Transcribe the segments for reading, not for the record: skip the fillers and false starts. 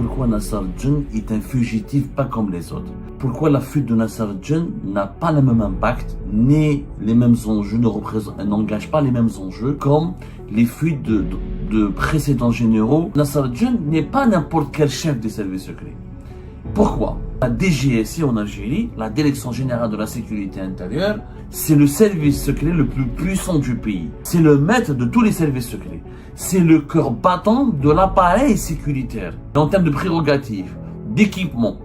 Pourquoi Nasser Djen est un fugitif pas comme les autres? Pourquoi la fuite de Nasser Djen n'a pas le même impact, ni les mêmes enjeux, n'engage pas les mêmes enjeux comme les fuites de précédents généraux? Nasser Djen n'est pas n'importe quel chef des services secrets. Pourquoi? La DGSI en Algérie, la Direction Générale de la Sécurité Intérieure, c'est le service secret le plus puissant du pays. C'est le maître de tous les services secrets. C'est le cœur battant de l'appareil sécuritaire. En termes de prérogatives, d'équipement,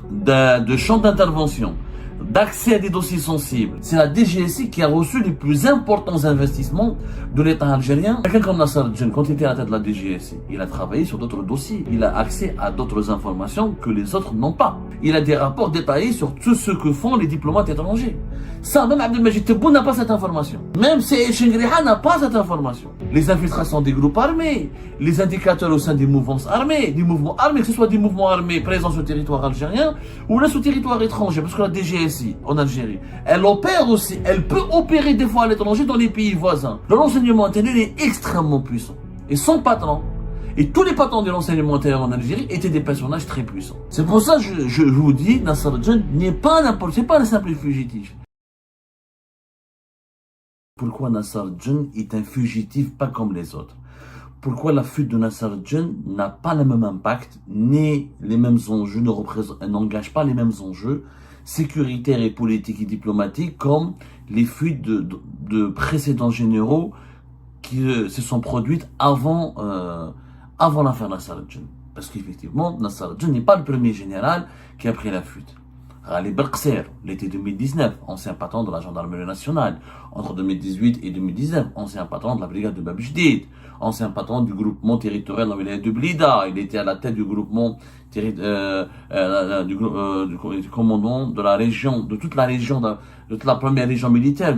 de champ d'intervention, d'accès à des dossiers sensibles, c'est la DGSI qui a reçu les plus importants investissements de l'État algérien. Quelqu'un comme Nasser Djen, quand il était à la tête de la DGSI, il a travaillé sur d'autres dossiers. Il a accès à d'autres informations que les autres n'ont pas. Il a des rapports détaillés sur tout ce que font les diplomates étrangers. Ça, même Abdelmajid Tebboune n'a pas cette information. Même Seïd Chengriha n'a pas cette information. Les infiltrations des groupes armés, les indicateurs au sein des mouvances armées, des mouvements armés, que ce soit des mouvements armés présents sur le territoire algérien ou là sur le territoire étranger, parce que la DGSI en Algérie, elle opère aussi, elle peut opérer des fois à l'étranger dans les pays voisins. Le renseignement intérieur est extrêmement puissant. Et son patron, et tous les patrons de l'enseignement intérieur en Algérie étaient des personnages très puissants. C'est pour ça que je vous dis, Nasser Djen n'est pas n'importe, c'est pas un simple fugitif. Pourquoi Nasser Djen est un fugitif pas comme les autres? Pourquoi la fuite de Nasser Djen n'a pas le même impact, ni les mêmes enjeux, n'engage pas les mêmes enjeux sécuritaires et politiques et diplomatiques comme les fuites de précédents généraux qui se sont produites avant l'affaire Nasser Djen. Parce qu'effectivement, Nasser Djen n'est pas le premier général qui a pris la fuite. Ghali Belkacem, l'été 2019, ancien patron de la gendarmerie nationale. Entre 2018 et 2019, ancien patron de la brigade de Bab Jdid, ancien patron du groupement territorial de la wilaya de Blida. Il était à la tête du groupement du commandant de la région, de toute la région, de toute la première région militaire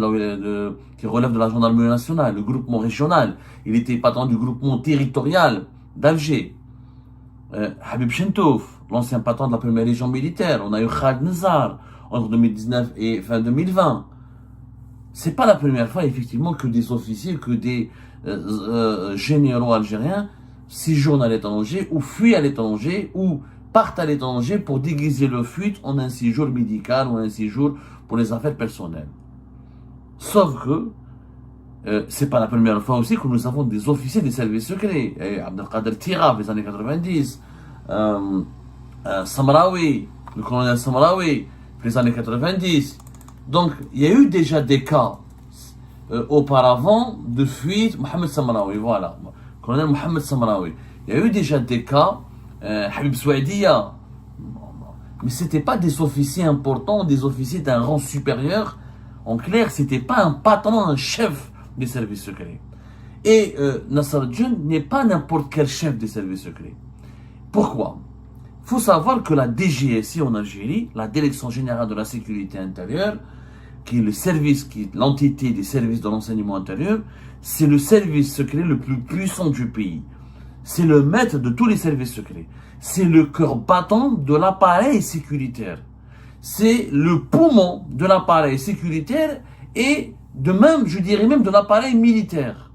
qui relève de la gendarmerie nationale, le groupement régional. Il était patron du groupement territorial d'Alger. Habib Chentouf, l'ancien patron de la première région militaire. On a eu Khaled Nzar entre 2019 et fin 2020. C'est pas la première fois, effectivement, que des officiers, que des généraux algériens séjournent à l'étranger ou fuient à l'étranger ou partent à l'étranger pour déguiser leur fuite en un séjour médical ou un séjour pour les affaires personnelles. Sauf que c'est pas la première fois aussi que nous avons des officiers des services secrets. Abdelkader Tirab, les années 90. Samraoui, le colonel Samraoui, les années 90. Donc, il y a eu déjà des cas auparavant de fuite. Mohamed Samraoui, voilà. Colonel Mohamed Samraoui. Il y a eu déjà des cas. Habib Souaidia. Mais c'était pas des officiers importants, des officiers d'un rang supérieur. En clair, c'était pas un patron, un chef des services secrets. Et Nasser Djen n'est pas n'importe quel chef des services secrets. Pourquoi? Il faut savoir que la DGSI en Algérie, la Direction Générale de la Sécurité Intérieure, qui est le service, qui est l'entité des services de renseignement intérieur, c'est le service secret le plus puissant du pays. C'est le maître de tous les services secrets. C'est le cœur battant de l'appareil sécuritaire. C'est le poumon de l'appareil sécuritaire et de même, je dirais même de l'appareil militaire.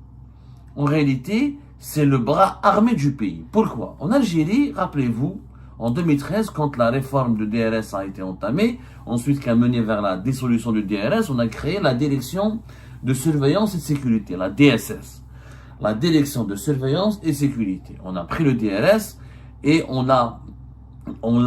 En réalité, c'est le bras armé du pays. Pourquoi? En Algérie, rappelez-vous, en 2013, quand la réforme de DRS a été entamée, ensuite qui a mené vers la dissolution du DRS, on a créé la Direction de surveillance et de sécurité, la DSS. La Direction de surveillance et sécurité. On a pris le DRS et on l'a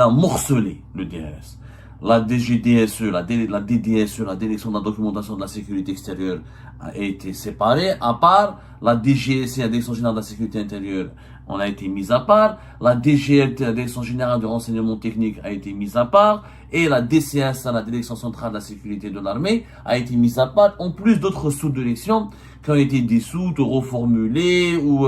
morcelé, le DRS. La DGDSE, la DDSE, la Direction de la documentation de la sécurité extérieure, a été séparée, à part. La DGSI, la Direction générale de la sécurité intérieure, on a été mise à part. La DGLT, la Direction générale de renseignement technique, a été mise à part. Et la DCS, la Direction centrale de la sécurité de l'armée, a été mise à part, en plus d'autres sous-directions qui ont été dissoutes, ou reformulées, ou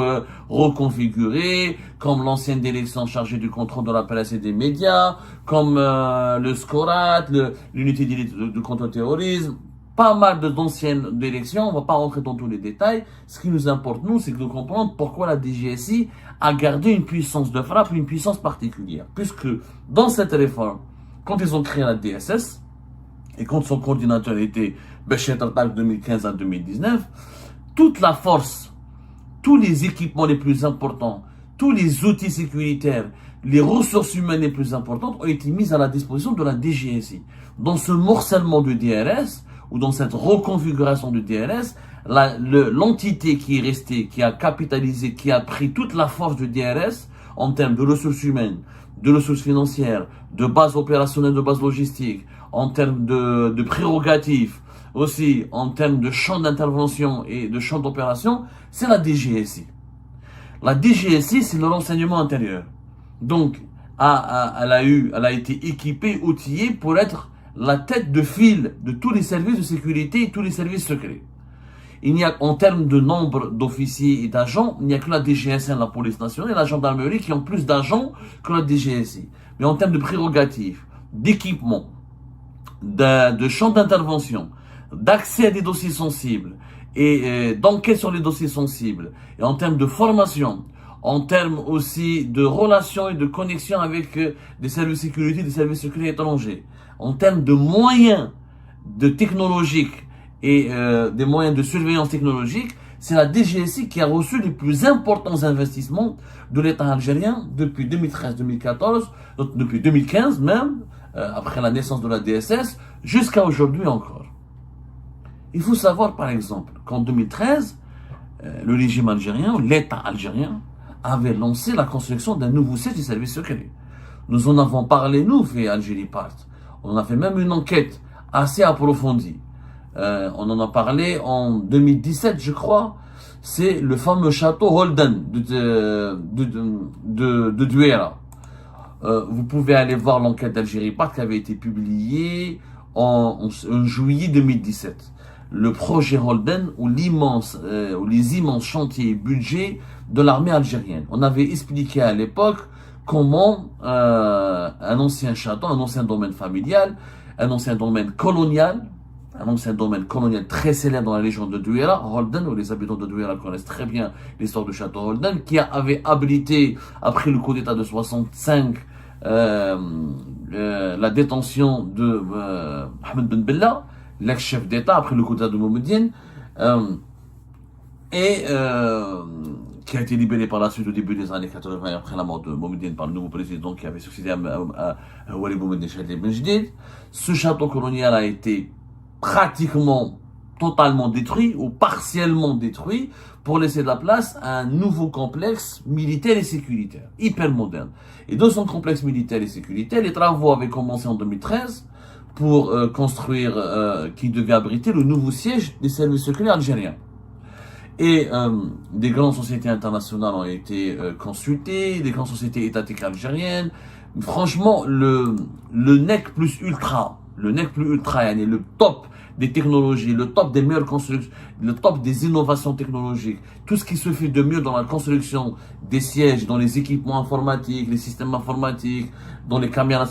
reconfigurées, comme l'ancienne direction chargée du contrôle de la presse et des médias, comme le SCORAT, l'unité de contre-terrorisme, pas mal d'anciennes directions. On ne va pas rentrer dans tous les détails. Ce qui nous importe, nous, c'est de comprendre pourquoi la DGSI a gardé une puissance de frappe, une puissance particulière. Puisque dans cette réforme, quand ils ont créé la DSS, et quand son coordinateur était Béchir Tartak 2015 à 2019, toute la force, tous les équipements les plus importants, tous les outils sécuritaires, les ressources humaines les plus importantes ont été mises à la disposition de la DGSI. Dans ce morcellement du DRS, ou dans cette reconfiguration du DRS, l'entité qui est restée, qui a capitalisé, qui a pris toute la force du DRS en termes de ressources humaines, de ressources financières, de base opérationnelle, de base logistique, en termes de prérogatives, aussi en termes de champ d'intervention et de champ d'opération, c'est la DGSI. La DGSI, c'est le renseignement intérieur. Donc, elle a été équipée, outillée pour être la tête de file de tous les services de sécurité et tous les services secrets. Il n'y a, en termes de nombre d'officiers et d'agents, il n'y a que la DGSN, la police nationale et la gendarmerie qui ont plus d'agents que la DGSI. Mais en termes de prérogatives, d'équipement, de champ d'intervention, d'accès à des dossiers sensibles et d'enquête sur les dossiers sensibles, et en termes de formation, en termes aussi de relations et de connexion avec des services de sécurité, des services secrets étrangers, en termes de moyens de technologiques et des moyens de surveillance technologique, c'est la DGSI qui a reçu les plus importants investissements de l'État algérien depuis 2013-2014, depuis 2015 même, après la naissance de la DSS, jusqu'à aujourd'hui encore. Il faut savoir par exemple qu'en 2013, le régime algérien, l'État algérien, avait lancé la construction d'un nouveau siège des services secrets. Nous en avons parlé, nous, fait Algérie Part. On a fait même une enquête assez approfondie. On en a parlé en 2017, je crois. C'est le fameux château Holden de Douera. Vous pouvez aller voir l'enquête d'Algérie Part qui avait été publiée en juillet 2017. Le projet Holden ou les immenses chantiers et budgets de l'armée algérienne. On avait expliqué à l'époque comment un ancien château, un ancien domaine familial, un ancien domaine colonial très célèbre dans la région de Douera, Holden, où les habitants de Douera connaissent très bien l'histoire du château Holden, qui avait abrité, après le coup d'état de 65, la détention de Mohamed Ben Bella, l'ex-chef d'État, après le coup d'état de Boumediene, qui a été libéré par la suite au début des années 80, après la mort de Boumediene par le nouveau président qui avait succédé à Walid Boumediene Chadli Ben Jdid. Ce château colonial a été pratiquement totalement détruit ou partiellement détruit pour laisser de la place à un nouveau complexe militaire et sécuritaire, hyper moderne. Et dans son complexe militaire et sécuritaire, les travaux avaient commencé en 2013 pour construire, qui devait abriter le nouveau siège des services secrets algériens. Et des grandes sociétés internationales ont été consultées, des grandes sociétés étatiques algériennes. Franchement, le NEC plus ultra, le top des technologies, le top des meilleures constructions, le top des innovations technologiques, tout ce qui se fait de mieux dans la construction des sièges, dans les équipements informatiques, les systèmes informatiques, dans les caméras,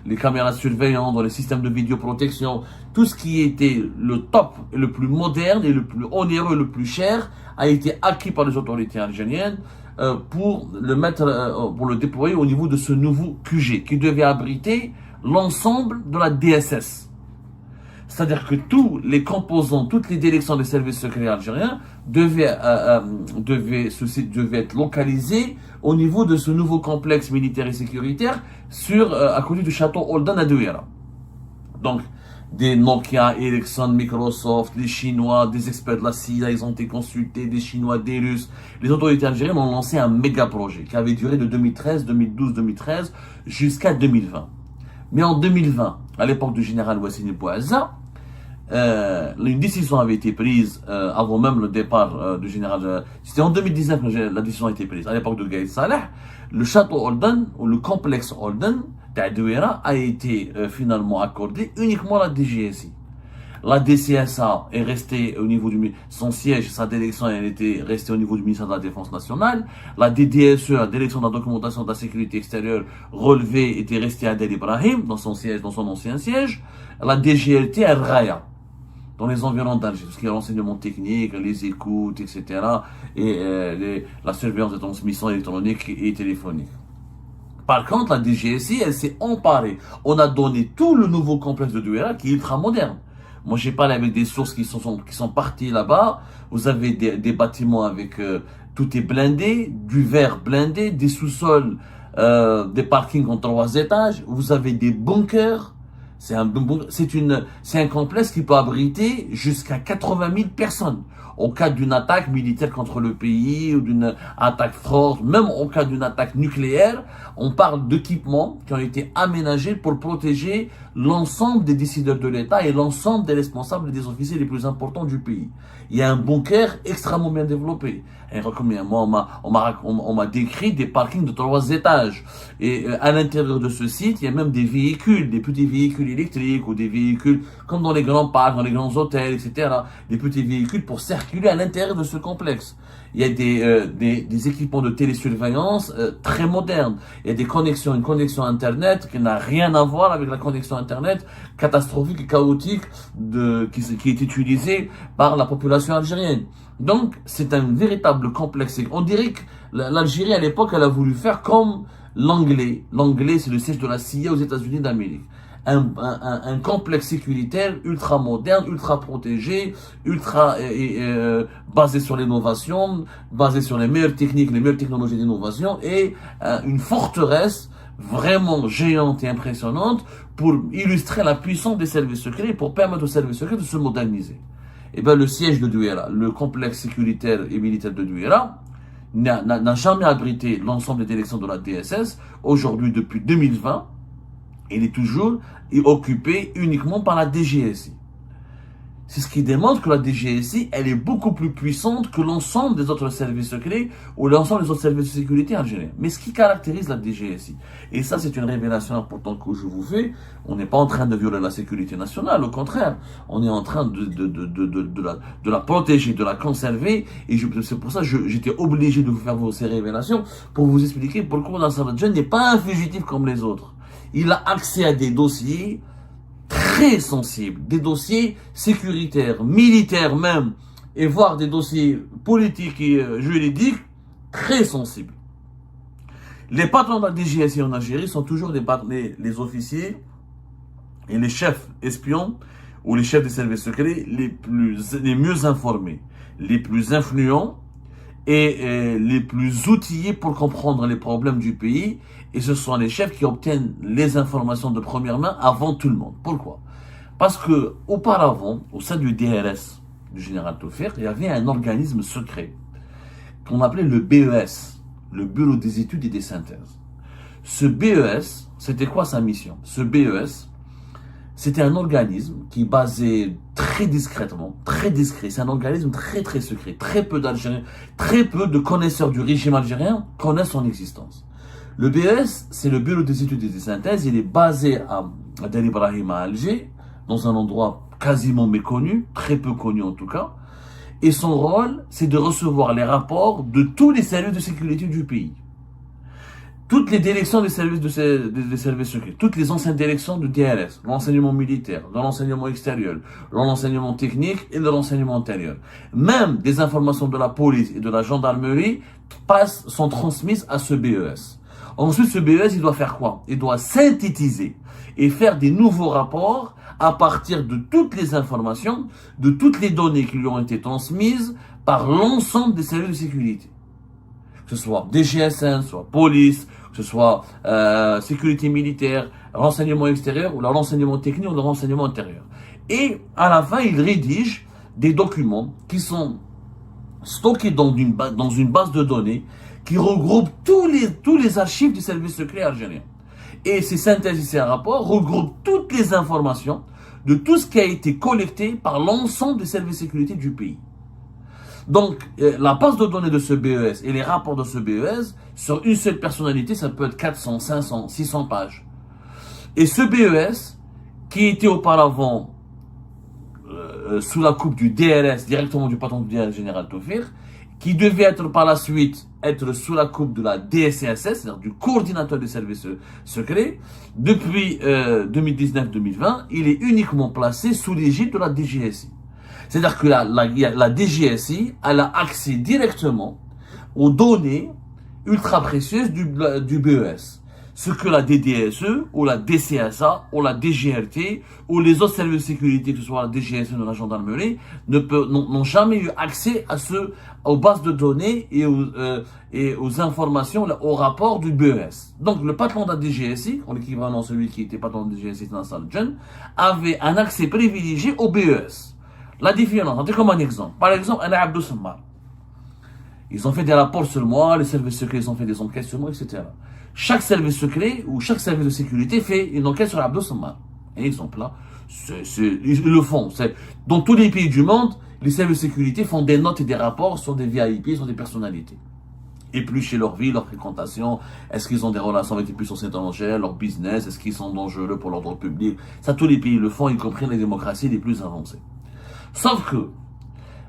les caméras surveillantes, dans les systèmes de vidéoprotection, tout ce qui était le top, le plus moderne et le plus onéreux, le plus cher, a été acquis par les autorités algériennes pour le déployer au niveau de ce nouveau QG qui devait abriter l'ensemble de la DSS. C'est-à-dire que tous les composants, toutes les directions des services secrets algériens devaient être localisées au niveau de ce nouveau complexe militaire et sécuritaire à côté du château Holden à Douera. Donc, des Nokia, Ericsson, Microsoft, les Chinois, des experts de la CIA, ils ont été consultés, des Chinois, des Russes. Les autorités algériennes ont lancé un méga projet qui avait duré de 2013, 2012, 2013 jusqu'à 2020. Mais en 2020, à l'époque du général Wassini Bouazza, une décision avait été prise avant même le départ du général. C'était en 2019 que la décision a été prise. À l'époque de Gaïd Saleh, le château Holden, ou le complexe Holden d'Adouera, a été finalement accordé uniquement à la DGSI. La DCSA est restée au niveau son siège, sa direction, elle était restée au niveau du ministère de la Défense nationale. La DDSE, la direction de la documentation de la sécurité extérieure relevée, était restée à Del Ibrahim, dans son ancien siège. La DGLT à Raya, dans les environs d'Alger, tout ce qui est renseignement technique, les écoutes, etc. et la surveillance de transmission électronique et téléphonique. Par contre, la DGSI, elle s'est emparée. On a donné tout le nouveau complexe de Douera qui est ultra moderne. Moi, j'ai parlé avec des sources qui sont parties là-bas. Vous avez des bâtiments avec tout est blindé, du verre blindé, des sous-sols des parkings en 3 étages, vous avez des bunkers. C'est un complexe qui peut abriter jusqu'à 80 000 personnes. Au cas d'une attaque militaire contre le pays ou d'une attaque forte, même au cas d'une attaque nucléaire, on parle d'équipements qui ont été aménagés pour protéger l'ensemble des décideurs de l'État et l'ensemble des responsables et des officiers les plus importants du pays. Il y a un bunker extrêmement bien développé. Et moi, on m'a décrit des parkings de 3 étages. Et à l'intérieur de ce site, il y a même des véhicules, des petits véhicules électriques ou des véhicules comme dans les grands parcs, dans les grands hôtels, etc. Des petits véhicules pour circuler à l'intérieur de ce complexe. Il y a des équipements de télésurveillance très modernes. Il y a une connexion Internet qui n'a rien à voir avec la connexion Internet catastrophique et chaotique qui est utilisée par la population algérienne. Donc, c'est un véritable complexe. On dirait que l'Algérie, à l'époque, elle a voulu faire comme l'anglais. L'anglais, c'est le siège de la CIA aux États-Unis d'Amérique. Un complexe sécuritaire ultra moderne, ultra protégé, ultra basé sur l'innovation, basé sur les meilleures techniques, les meilleures technologies d'innovation et une forteresse vraiment géante et impressionnante pour illustrer la puissance des services secrets et pour permettre aux services secrets de se moderniser. Et bien le siège de Douaira, le complexe sécuritaire et militaire de Douaira, n'a jamais abrité l'ensemble des élections de la DSS. Aujourd'hui, depuis 2020, il est toujours occupé uniquement par la DGSI. C'est ce qui démontre que la DGSI, elle est beaucoup plus puissante que l'ensemble des autres services secrets ou l'ensemble des autres services de sécurité algériens. Mais ce qui caractérise la DGSI, et ça c'est une révélation importante que je vous fais, on n'est pas en train de violer la sécurité nationale, au contraire, on est en train de la protéger, de la conserver, et c'est pour ça que j'étais obligé de vous faire ces révélations pour vous expliquer pourquoi Nasser al-Djinn n'est pas un fugitif comme les autres. Il a accès à des dossiers très sensibles, des dossiers sécuritaires, militaires même, et voire des dossiers politiques et juridiques très sensibles. Les patrons de la DGSI en Algérie sont toujours les officiers et les chefs espions ou les chefs des services secrets les mieux informés, les plus influents et les plus outillés pour comprendre les problèmes du pays. Et ce sont les chefs qui obtiennent les informations de première main avant tout le monde. Pourquoi? Parce que auparavant, au sein du DRS, du général Taoufir, il y avait un organisme secret qu'on appelait le BES, le Bureau des études et des synthèses. Ce BES, c'était quoi sa mission? Ce BES, c'était un organisme qui basait très discrètement, très discret. C'est un organisme très très secret. Très peu d'Algériens, très peu de connaisseurs du régime algérien connaissent son existence. Le BES, c'est le Bureau des études et des synthèses. Il est basé à Dar Ibrahim à Alger, dans un endroit quasiment méconnu, très peu connu en tout cas. Et son rôle, c'est de recevoir les rapports de tous les services de sécurité du pays. Toutes les directions des services des services secrets, toutes les anciennes directions du DRS, l'enseignement militaire, de l'enseignement extérieur, de l'enseignement technique et de l'enseignement intérieur. Même des informations de la police et de la gendarmerie sont transmises à ce BES. Ensuite, ce BES, il doit faire quoi? Il doit synthétiser et faire des nouveaux rapports à partir de toutes les informations, de toutes les données qui lui ont été transmises par l'ensemble des services de sécurité. Que ce soit DGSN, soit police, que ce soit sécurité militaire, renseignement extérieur, ou le renseignement technique, ou le renseignement intérieur. Et à la fin, il rédige des documents qui sont stockés dans une base de données qui regroupe tous les archives du service secret algérien. Et ces synthèses et ces rapports regroupent toutes les informations de tout ce qui a été collecté par l'ensemble des services de sécurité du pays. Donc, la base de données de ce BES et les rapports de ce BES, sur une seule personnalité, ça peut être 400, 500, 600 pages. Et ce BES, qui était auparavant sous la coupe du DRS, directement du patron du DRS général Taoufir, qui devait être par la suite être sous la coupe de la DSCSS, c'est-à-dire du coordinateur des services secrets, depuis 2019-2020, il est uniquement placé sous l'égide de la DGSI. C'est-à-dire que la DGSI, elle a accès directement aux données ultra précieuses du BES. ce que la DDSE ou la DCSA ou la DGRT ou les autres services de sécurité, que ce soit la DGSE ou la gendarmerie, n'ont jamais eu accès aux bases de données et aux informations, aux rapports du BES. Donc le patron de la DGSI, en l'équivalent celui qui était patron de la DGSI dans la salle de jeune, avait un accès privilégié au BES. La différence, c'est comme un exemple. Par exemple, un Abdou Sammar. Ils ont fait des rapports sur moi, les services secrets ils ont fait des enquêtes sur moi, etc. Chaque service secret ou chaque service de sécurité fait une enquête sur Abdou Sammar. Un exemple là, ils le font. Dans tous les pays du monde, les services de sécurité font des notes et des rapports sur des VIP, sur des personnalités. Éplucher leur vie, leur fréquentation, est-ce qu'ils ont des relations avec des puissances étrangères, leur business, est-ce qu'ils sont dangereux pour l'ordre public. Ça, tous les pays le font, y compris les démocraties les plus avancées. Sauf que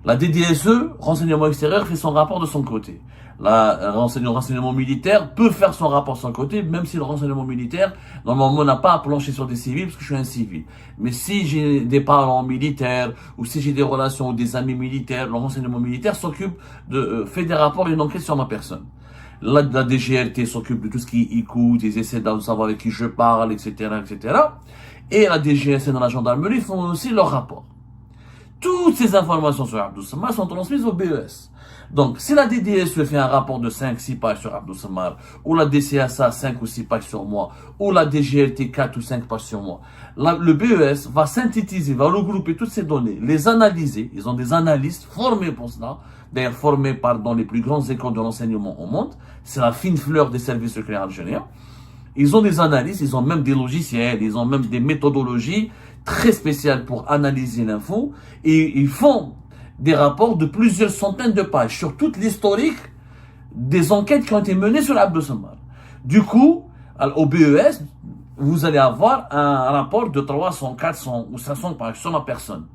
la DDSE, renseignement extérieur, fait son rapport de son côté. Le renseignement militaire peut faire son rapport de son côté, même si le renseignement militaire, normalement, n'a pas à plancher sur des civils, parce que je suis un civil. Mais si j'ai des parents militaires, ou si j'ai des relations ou des amis militaires, le renseignement militaire fait des rapports et une enquête sur ma personne. La DGRT s'occupe de tout ce qui écoute, ils essaient de savoir avec qui je parle, etc., etc. Et la DGSN dans la gendarmerie font aussi leur rapport. Toutes ces informations sur Abdou Sammar sont transmises au BES. Donc, si la DDSE fait un rapport de 5-6 pages sur Abdou Sammar, ou la DCSA 5 ou 6 pages sur moi, ou la DGRT 4 ou 5 pages sur moi, le BES va synthétiser, va regrouper toutes ces données, les analyser. Ils ont des analystes formés pour cela, d'ailleurs formés dans les plus grandes écoles de renseignement au monde. C'est la fine fleur des services secrets algériens. Ils ont des analyses, ils ont même des logiciels, ils ont même des méthodologies très spéciales pour analyser l'info, et ils font des rapports de plusieurs centaines de pages sur toute l'historique des enquêtes qui ont été menées sur Abdou Sammar. Du coup, au BES, vous allez avoir un rapport de 300, 400 ou 500 pages sur ma personne.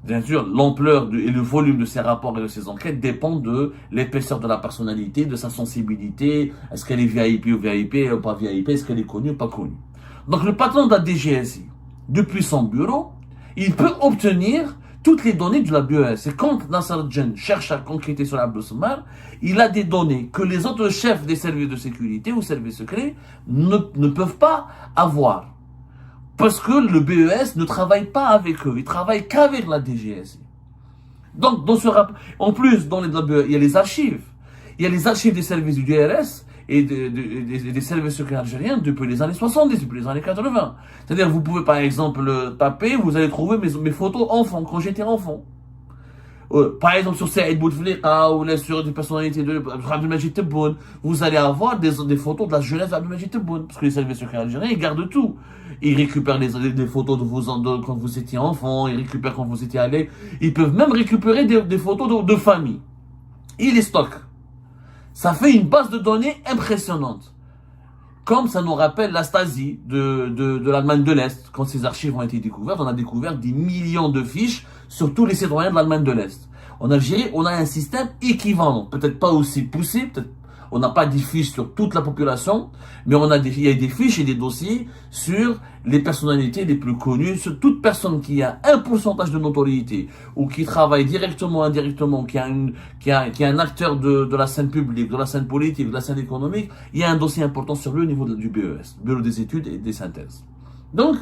Bien sûr, l'ampleur et le volume de ces rapports et de ces enquêtes dépendent de l'épaisseur de la personnalité, de sa sensibilité. Est-ce qu'elle est VIP ou VIP ou pas VIP? Est-ce qu'elle est connue ou pas connue? Donc le patron de la DGSI, depuis son bureau, il peut obtenir toutes les données de la BES. Et quand Nasser Djen cherche à enquêter sur Abdou Sammar, il a des données que les autres chefs des services de sécurité ou services secrets ne peuvent pas avoir. Parce que le BES ne travaille pas avec eux, il travaille qu'avec la DGSI. Donc, dans ce rapport, en plus, dans la BES, il y a les archives. Il y a les archives des services du DRS et des services secrets algériens depuis les années 70, depuis les années 80. C'est-à-dire, vous pouvez par exemple taper, vous allez trouver mes photos enfants, quand j'étais enfant. Par exemple, sur Saïd Bouteflika ou sur des personnalités de Abdelmajid Tebboune, vous allez avoir des photos de la jeunesse d'Abdelmajid Tebboune. Parce que les services secrets algériens, ils gardent tout. Ils récupèrent des photos de quand vous étiez enfant, ils récupèrent quand vous étiez allé. Ils peuvent même récupérer des photos de famille. Ils les stockent. Ça fait une base de données impressionnante. Comme ça nous rappelle la Stasi de l'Allemagne de l'Est. Quand ces archives ont été découvertes, on a découvert des millions de fiches sur tous les citoyens de l'Allemagne de l'Est. En Algérie, on a un système équivalent. Peut-être pas aussi poussé, peut-être on n'a pas des fiches sur toute la population, mais il y a des fiches et des dossiers sur les personnalités les plus connues, sur toute personne qui a un pourcentage de notoriété, ou qui travaille directement ou indirectement, qui est un acteur de la scène publique, de la scène politique, de la scène économique. Il y a un dossier important sur lui au niveau du BES, Bureau des études et des synthèses. Donc,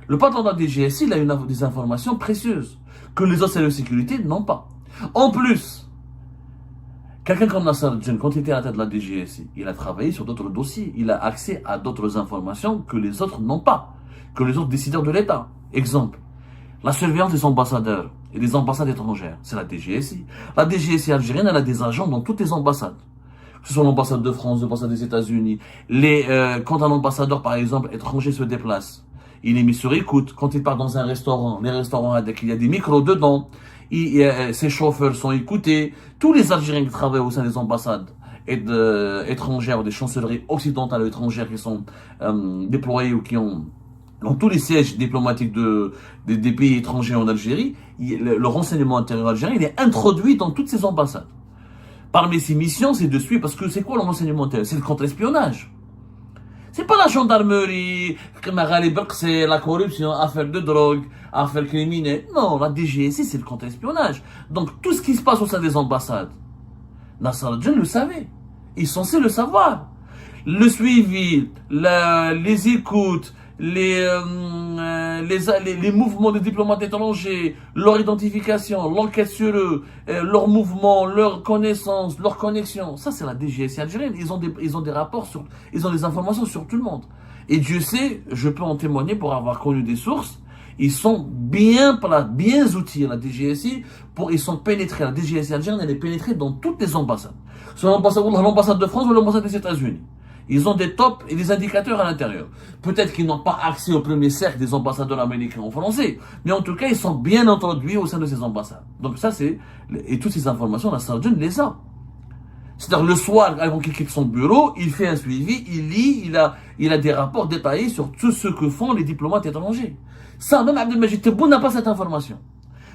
le patron de la DGSI, il a des informations précieuses que les autres services de sécurité n'ont pas. En plus, quelqu'un comme Nasser Djen, quand il était à la tête de la DGSI, il a travaillé sur d'autres dossiers. Il a accès à d'autres informations que les autres n'ont pas, que les autres décideurs de l'État. Exemple, la surveillance des ambassadeurs et des ambassades étrangères, c'est la DGSI. La DGSI algérienne, elle a des agents dans toutes les ambassades. Que ce soit l'ambassade de France, l'ambassade des États-Unis. Quand un ambassadeur, par exemple, étranger se déplace, il est mis sur écoute. Quand il part dans un restaurant, les restaurants, il y a des micros dedans. Ses chauffeurs sont écoutés. Tous les Algériens qui travaillent au sein des ambassades étrangères ou des chancelleries occidentales ou étrangères qui sont déployées ou qui ont dans tous les sièges diplomatiques des pays étrangers en Algérie, le renseignement intérieur algérien il est introduit dans toutes ces ambassades. Parmi ces missions, c'est de suivre, parce que c'est quoi le renseignement intérieur? C'est le contre-espionnage. C'est pas la gendarmerie, c'est la corruption, affaire de drogue, affaire criminelle. Non, la DGSI, c'est le contre-espionnage. Donc, tout ce qui se passe au sein des ambassades, Nasser Djen le savait. Il est censé le savoir. le suivi, les écoutes, les mouvements des diplomates étrangers, leur identification, l'enquête sur eux, leurs mouvements, leurs connaissances, leurs connexions. Ça, c'est la DGSI algérienne. Ils ont des rapports ils ont des informations sur tout le monde. Et Dieu sait, je peux en témoigner pour avoir connu des sources. Ils sont bien outillés, la DGSI, ils sont pénétrés. La DGSI algérienne, elle est pénétrée dans toutes les ambassades. Soit l'ambassade de France ou l'ambassade des États-Unis. Ils ont des tops et des indicateurs à l'intérieur. Peut-être qu'ils n'ont pas accès au premier cercle des ambassadeurs américains ou français, mais en tout cas, ils sont bien introduits au sein de ces ambassades. Donc ça, et toutes ces informations, la Sardine les a. C'est-à-dire, le soir, avant qu'il quitte son bureau, il fait un suivi, il lit, il a des rapports détaillés sur tout ce que font les diplomates étrangers. Ça, même Abdelmajid Tebboune n'a pas cette information.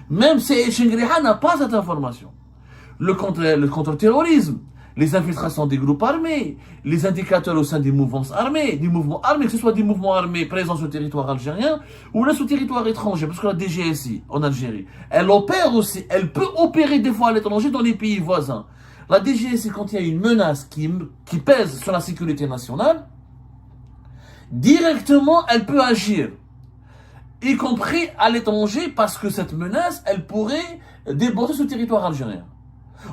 Même Chengriha n'a pas cette information. Le contre-terrorisme, les infiltrations des groupes armés, les indicateurs au sein des mouvements armés, que ce soit des mouvements armés présents sur le territoire algérien ou là sur le territoire étranger, parce que la DGSI en Algérie, elle opère aussi, elle peut opérer des fois à l'étranger dans les pays voisins. La DGSI, quand il y a une menace qui pèse sur la sécurité nationale, directement, elle peut agir, y compris à l'étranger, parce que cette menace, elle pourrait déborder sur le territoire algérien.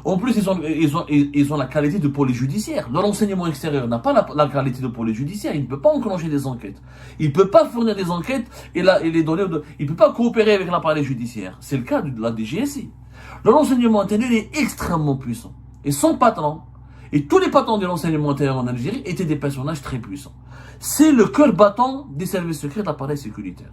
En plus, ils ont la qualité de police judiciaire. Le renseignement extérieur n'a pas la qualité de police judiciaire. Il ne peut pas enclencher des enquêtes. Il ne peut pas fournir des enquêtes et les donner. Il ne peut pas coopérer avec l'appareil judiciaire. C'est le cas de la DGSI. Le renseignement intérieur est extrêmement puissant. Et son patron, et tous les patrons de renseignement intérieur en Algérie étaient des personnages très puissants. C'est le cœur battant des services secrets de l'appareil sécuritaire.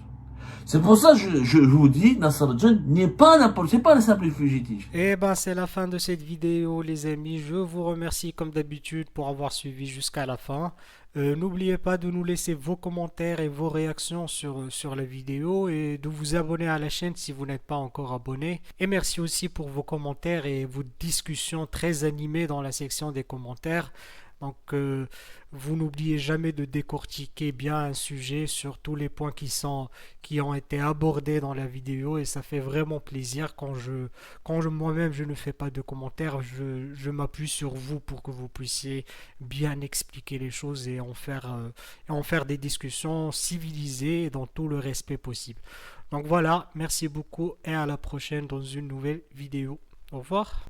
C'est pour ça que je vous dis, Nasser John n'est pas c'est pas un simple fugitif. Et ben c'est la fin de cette vidéo les amis, je vous remercie comme d'habitude pour avoir suivi jusqu'à la fin. N'oubliez pas de nous laisser vos commentaires et vos réactions sur la vidéo et de vous abonner à la chaîne si vous n'êtes pas encore abonné. Et merci aussi pour vos commentaires et vos discussions très animées dans la section des commentaires. Donc, vous n'oubliez jamais de décortiquer bien un sujet sur tous les points qui ont été abordés dans la vidéo et ça fait vraiment plaisir quand moi-même je ne fais pas de commentaires, je m'appuie sur vous pour que vous puissiez bien expliquer les choses et en faire des discussions civilisées et dans tout le respect possible. Donc voilà, merci beaucoup et à la prochaine dans une nouvelle vidéo. Au revoir.